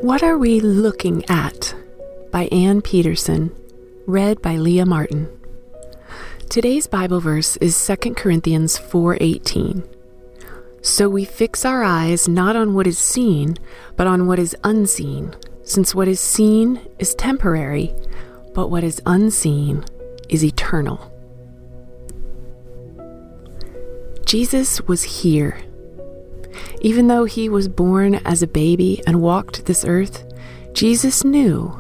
What Are We Looking At? By Ann Peterson, read by Leah Martin. Today's Bible verse is 2 Corinthians 4:18. So we fix our eyes not on what is seen, but on what is unseen, since what is seen is temporary, but what is unseen is eternal. Jesus was here. Even though he was born as a baby and walked this earth, Jesus knew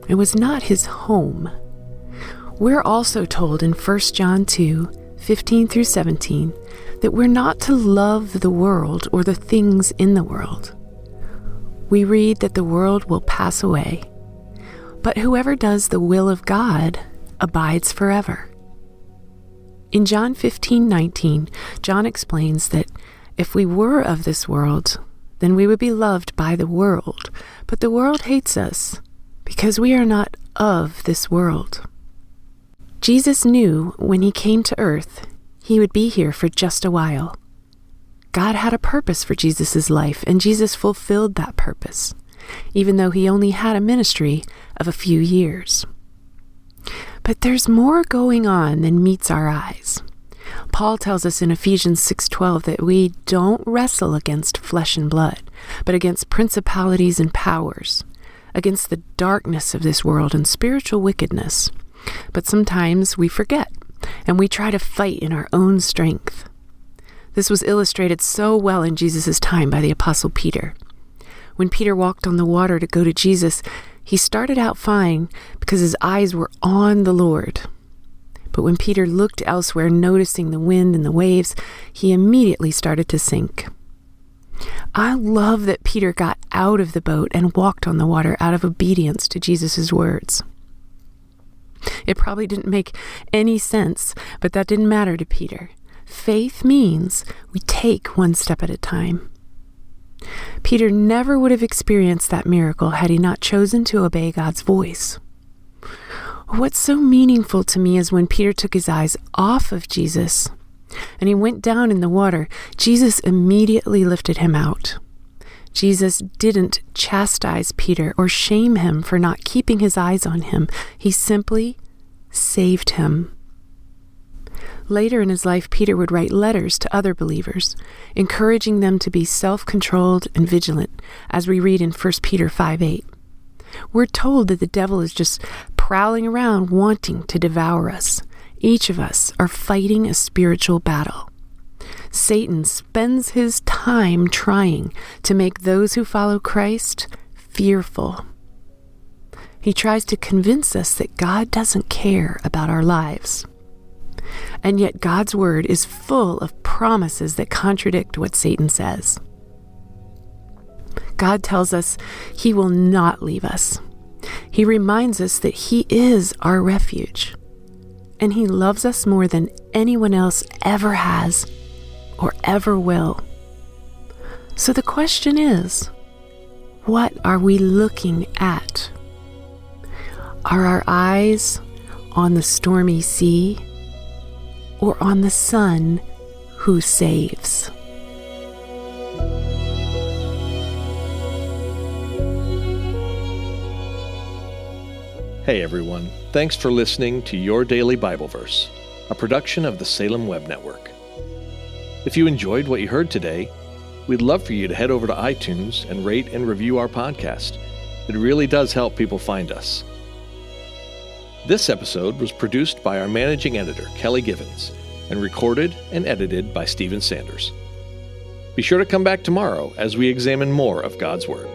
it was not his home. We're also told in 1 John 2:15 through 17, that we're not to love the world or the things in the world. We read that the world will pass away, but whoever does the will of God abides forever. In John 15:19, John explains that if we were of this world, then we would be loved by the world, but the world hates us because we are not of this world. Jesus knew when he came to earth, he would be here for just a while. God had a purpose for Jesus' life, and Jesus fulfilled that purpose, even though he only had a ministry of a few years. But there's more going on than meets our eyes. Paul tells us in Ephesians 6:12 that we don't wrestle against flesh and blood, but against principalities and powers, against the darkness of this world and spiritual wickedness. But sometimes we forget, and we try to fight in our own strength. This was illustrated so well in Jesus' time by the Apostle Peter. When Peter walked on the water to go to Jesus, he started out fine because his eyes were on the Lord. But when Peter looked elsewhere, noticing the wind and the waves, he immediately started to sink. I love that Peter got out of the boat and walked on the water out of obedience to Jesus' words. It probably didn't make any sense, but that didn't matter to Peter. Faith means we take one step at a time. Peter never would have experienced that miracle had he not chosen to obey God's voice. What's so meaningful to me is when Peter took his eyes off of Jesus and he went down in the water, Jesus immediately lifted him out. Jesus didn't chastise Peter or shame him for not keeping his eyes on him. He simply saved him. Later in his life, Peter would write letters to other believers, encouraging them to be self-controlled and vigilant, as we read in 1 Peter 5:8. We're told that the devil is just prowling around wanting to devour us. Each of us are fighting a spiritual battle. Satan spends his time trying to make those who follow Christ fearful. He tries to convince us that God doesn't care about our lives. And yet God's word is full of promises that contradict what Satan says. God tells us he will not leave us. He reminds us that he is our refuge, and he loves us more than anyone else ever has or ever will. So the question is, what are we looking at? Are our eyes on the stormy sea or on the Son who saves? Hey everyone, thanks for listening to Your Daily Bible Verse, a production of the Salem Web Network. If you enjoyed what you heard today, we'd love for you to head over to iTunes and rate and review our podcast. It really does help people find us. This episode was produced by our managing editor, Kelly Givens, and recorded and edited by Stephen Sanders. Be sure to come back tomorrow as we examine more of God's Word.